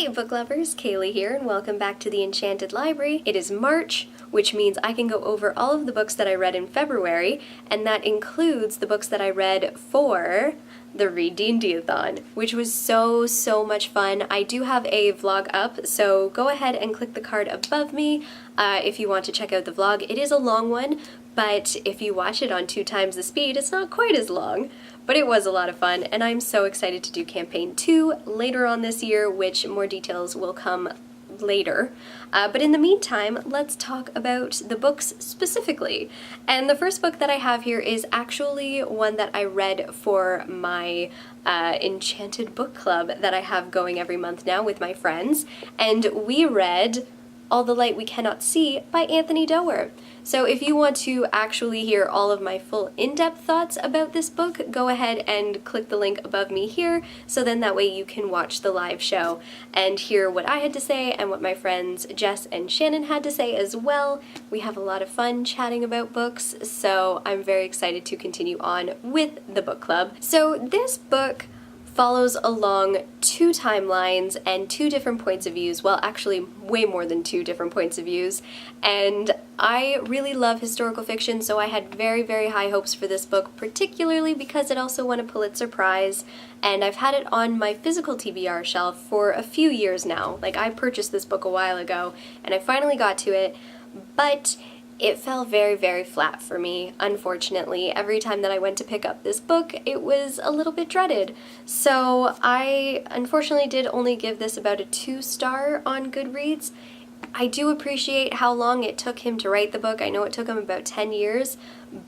Hey book lovers, Kaylee here, and welcome back to the Enchanted Library. It is March, which means I can go over all of the books that I read in February, and that includes the books that I read for the ReaD&Dathon, which was so much fun. I do have a vlog up, so go ahead and click the card above me if you want to check out the vlog. It is a long one, but if you watch it on 2 times the speed, it's not quite as long. But it was a lot of fun, and I'm so excited to do Campaign 2 later on this year, which more details will come later. But in the meantime, let's talk about the books specifically. And the first book that I have here is actually one that I read for my Enchanted book club that I have going every month now with my friends. And we read All the Light We Cannot See by Anthony Doerr. So if you want to actually hear all of my full in-depth thoughts about this book, go ahead and click the link above me here, so then that way you can watch the live show and hear what I had to say and what my friends Jess and Shannon had to say as well. We have a lot of fun chatting about books, so I'm very excited to continue on with the book club. So this book follows along 2 timelines and 2 different points of views, well actually way more than 2 different points of views, and I really love historical fiction, so I had very high hopes for this book, particularly because it also won a Pulitzer Prize, and I've had it on my physical TBR shelf for a few years now. Like, I purchased this book a while ago and I finally got to it, but it fell very flat for me, unfortunately. Every time that I went to pick up this book, it was a little bit dreaded. So I unfortunately did only give this about a 2-star on Goodreads. I do appreciate how long it took him to write the book. I know it took him about 10 years,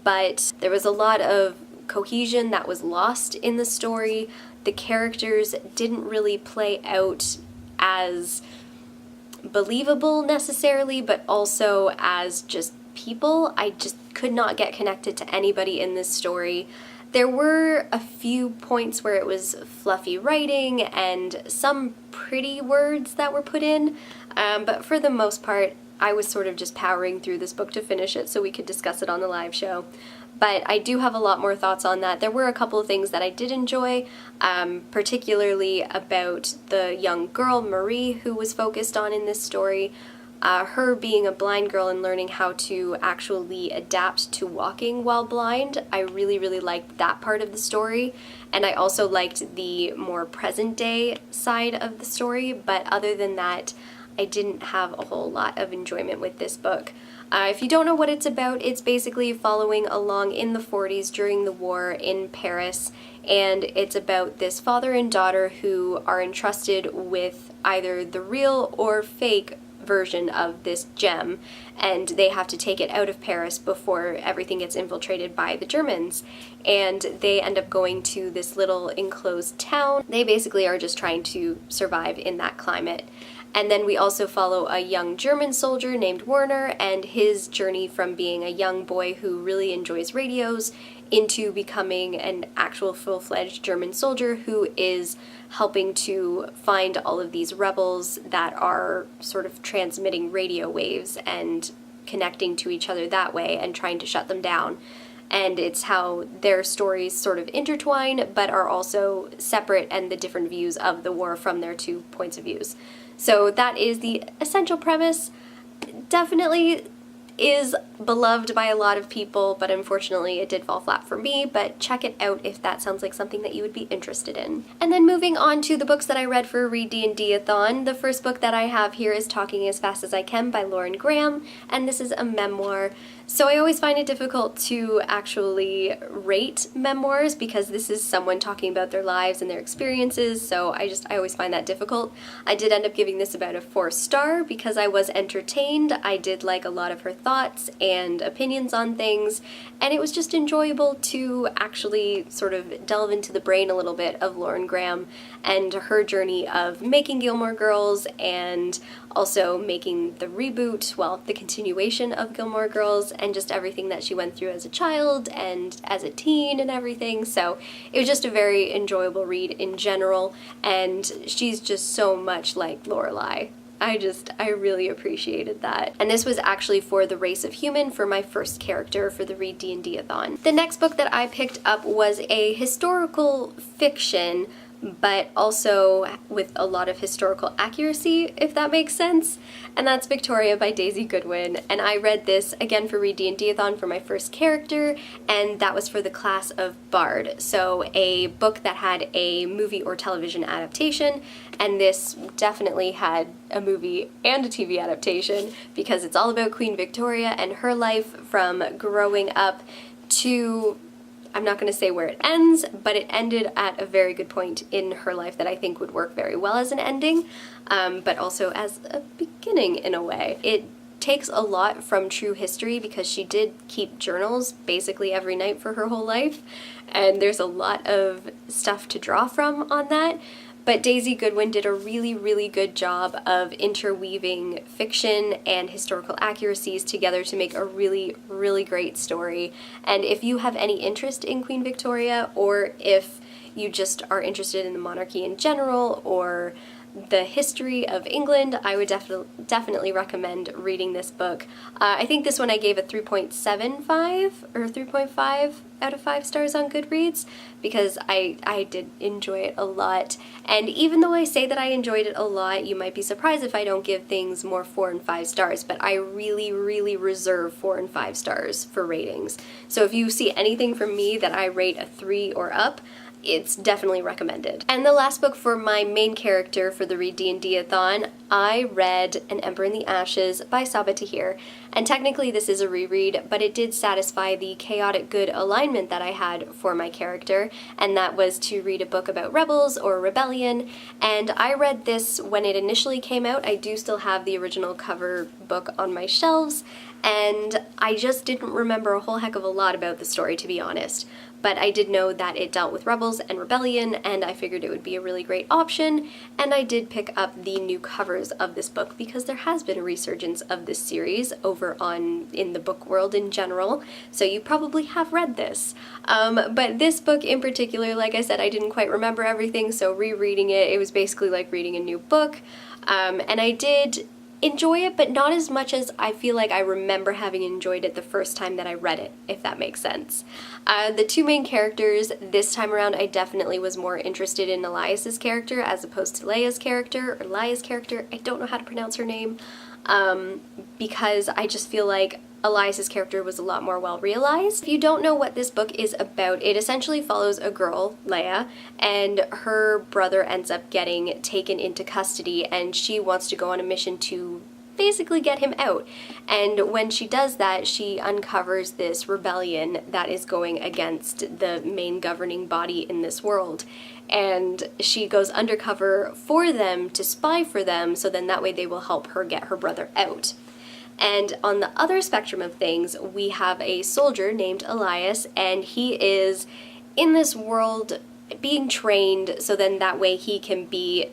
but there was a lot of cohesion that was lost in the story. The characters didn't really play out as believable necessarily, but also as just people. I just could not get connected to anybody in this story. There were a few points where it was fluffy writing and some pretty words that were put in, but for the most part I was sort of just powering through this book to finish it so we could discuss it on the live show. But I do have a lot more thoughts on that. There were a couple of things that I did enjoy, particularly about the young girl, Marie, who was focused on in this story. Her being a blind girl and learning how to actually adapt to walking while blind. I really liked that part of the story. And I also liked the more present day side of the story, but other than that, I didn't have a whole lot of enjoyment with this book. If you don't know what it's about, it's basically following along in the 40s during the war in Paris, and it's about this father and daughter who are entrusted with either the real or fake version of this gem, and they have to take it out of Paris before everything gets infiltrated by the Germans. And they end up going to this little enclosed town. They basically are just trying to survive in that climate. And then we also follow a young German soldier named Werner and his journey from being a young boy who really enjoys radios into becoming an actual full-fledged German soldier who is helping to find all of these rebels that are sort of transmitting radio waves and connecting to each other that way and trying to shut them down. And it's how their stories sort of intertwine but are also separate, and the different views of the war from their 2 points of views. So that is the essential premise. Definitely is beloved by a lot of people, but unfortunately it did fall flat for me, but check it out if that sounds like something that you would be interested in. And then moving on to the books that I read for ReaD&Dathon, the first book that I have here is Talking as Fast as I Can by Lauren Graham, and this is a memoir. So I always find it difficult to actually rate memoirs because this is someone talking about their lives and their experiences, so I always find that difficult. I did end up giving this about a 4-star because I was entertained. I did like a lot of her thoughts and opinions on things, and it was just enjoyable to actually sort of delve into the brain a little bit of Lauren Graham and her journey of making Gilmore Girls and also making the reboot, well, the continuation of Gilmore Girls, and just everything that she went through as a child and as a teen and everything. So it was just a very enjoyable read in general, and she's just so much like Lorelai. I really appreciated that. And this was actually for The Race of Human, for my first character for the ReaD&Dathon. The next book that I picked up was a historical fiction but also with a lot of historical accuracy, if that makes sense. And that's Victoria by Daisy Goodwin. And I read this again for ReaD&Dathon for my first character, and that was for the class of Bard. So a book that had a movie or television adaptation, and this definitely had a movie and a TV adaptation because it's all about Queen Victoria and her life from growing up to, I'm not going to say where it ends, but it ended at a very good point in her life that I think would work very well as an ending, but also as a beginning in a way. It takes a lot from true history because she did keep journals basically every night for her whole life, and there's a lot of stuff to draw from on that. But Daisy Goodwin did a really, really good job of interweaving fiction and historical accuracies together to make a really, really great story. And if you have any interest in Queen Victoria, or if you just are interested in the monarchy in general, or the history of England, I would definitely recommend reading this book. I think this one I gave a 3.75 or 3.5 out of 5 stars on Goodreads because I did enjoy it a lot. And even though I say that I enjoyed it a lot, you might be surprised if I don't give things more 4 and 5 stars, but I really, really reserve 4 and 5 stars for ratings. So if you see anything from me that I rate a 3 or up, it's definitely recommended. And the last book for my main character for the ReaD&Dathon, I read An Ember in the Ashes by Sabaa Tahir. And technically this is a reread, but it did satisfy the chaotic good alignment that I had for my character, and that was to read a book about rebels or rebellion. And I read this when it initially came out. I do still have the original cover book on my shelves, and I just didn't remember a whole heck of a lot about the story, to be honest. But I did know that it dealt with rebels and rebellion, and I figured it would be a really great option, and I did pick up the new covers of this book because there has been a resurgence of this series over in the book world in general, so you probably have read this. But this book in particular, like I said, I didn't quite remember everything, so rereading it, it was basically like reading a new book, and I did enjoy it, but not as much as I feel like I remember having enjoyed it the first time that I read it, if that makes sense. The two main characters, this time around I definitely was more interested in Elias's character as opposed to Leia's character, or Leia's character, I don't know how to pronounce her name, because I just feel like Elias's character was a lot more well realized. If you don't know what this book is about, it essentially follows a girl, Leia, and her brother ends up getting taken into custody, and she wants to go on a mission to basically get him out. And when she does that, she uncovers this rebellion that is going against the main governing body in this world. And she goes undercover for them to spy for them, so then that way they will help her get her brother out. And on the other spectrum of things, we have a soldier named Elias, and he is in this world being trained so then that way he can be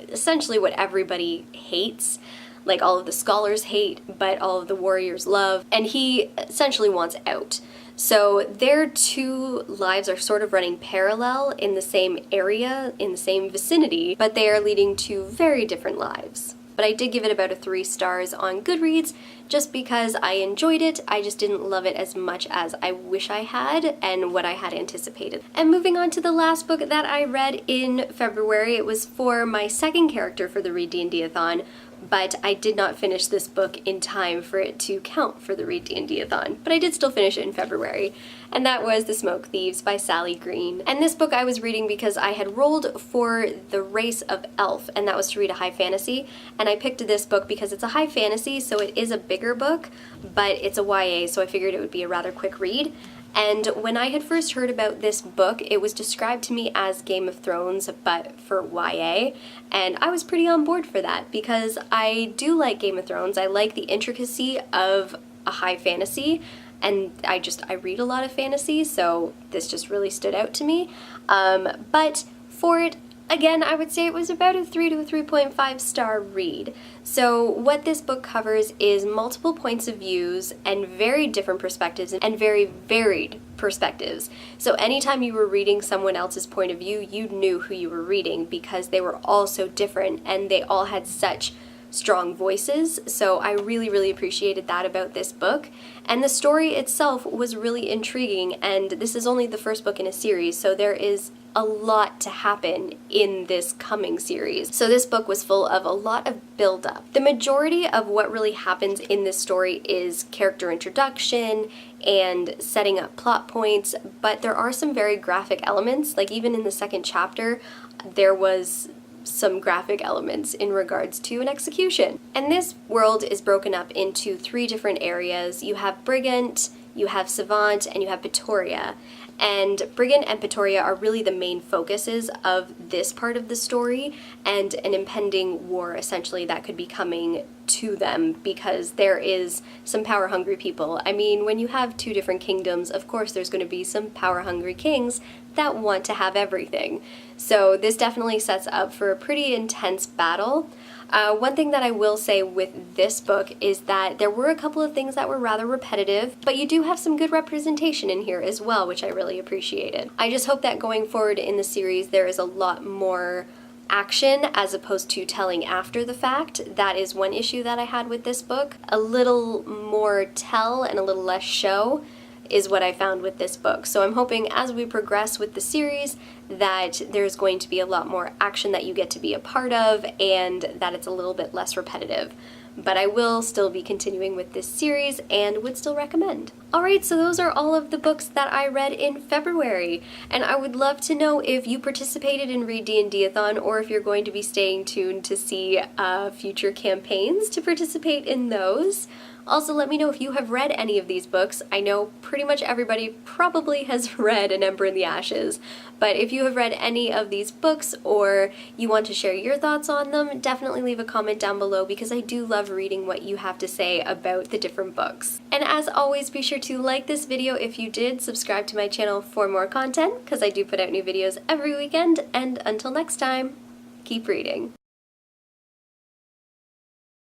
essentially what everybody hates, like all of the scholars hate, but all of the warriors love, and he essentially wants out. So their two lives are sort of running parallel in the same area, in the same vicinity, but they are leading to very different lives. But I did give it about a 3 stars on Goodreads just because I enjoyed it. I just didn't love it as much as I wish I had and what I had anticipated. And moving on to the last book that I read in February, it was for my second character for the ReaD&Dathon, but I did not finish this book in time for it to count for the ReaD&Dathon, but I did still finish it in February, and that was The Smoke Thieves by Sally Green. And this book I was reading because I had rolled for the race of elf, and that was to read a high fantasy, and I picked this book because it's a high fantasy, so it is a bigger book, but it's a YA, so I figured it would be a rather quick read. And when I had first heard about this book, it was described to me as Game of Thrones, but for YA, and I was pretty on board for that because I do like Game of Thrones. I like the intricacy of a high fantasy, and I read a lot of fantasy, so this just really stood out to me. But for it, again, I would say it was about a 3 to a 3.5 star read. So what this book covers is multiple points of views and very different perspectives and very varied perspectives. So anytime you were reading someone else's point of view, you knew who you were reading because they were all so different and they all had such strong voices, so I really appreciated that about this book. And the story itself was really intriguing, and this is only the first book in a series, so there is a lot to happen in this coming series. So this book was full of a lot of build-up. The majority of what really happens in this story is character introduction and setting up plot points, but there are some very graphic elements. Like even in the second chapter, there was some graphic elements in regards to an execution. And this world is broken up into 3 different areas. You have Brigand, you have Savant, and you have Pretoria. And Brigand and Pretoria are really the main focuses of this part of the story, and an impending war essentially that could be coming to them because there is some power-hungry people. I mean, when you have 2 different kingdoms, of course there's going to be some power-hungry kings that want to have everything. So this definitely sets up for a pretty intense battle. One thing that I will say with this book is that there were a couple of things that were rather repetitive, but you do have some good representation in here as well, which I really appreciated. I just hope that going forward in the series there is a lot more action as opposed to telling after the fact. That is one issue that I had with this book. A little more tell and a little less show is what I found with this book. So I'm hoping as we progress with the series that there's going to be a lot more action that you get to be a part of and that it's a little bit less repetitive. But I will still be continuing with this series and would still recommend. Alright, so those are all of the books that I read in February, and I would love to know if you participated in ReaD&Dathon or if you're going to be staying tuned to see future campaigns to participate in those. Also, let me know if you have read any of these books. I know pretty much everybody probably has read An Ember in the Ashes, but if you have read any of these books or you want to share your thoughts on them, definitely leave a comment down below because I do love reading what you have to say about the different books. And as always, be sure to like this video if you did, subscribe to my channel for more content because I do put out new videos every weekend, and until next time, keep reading.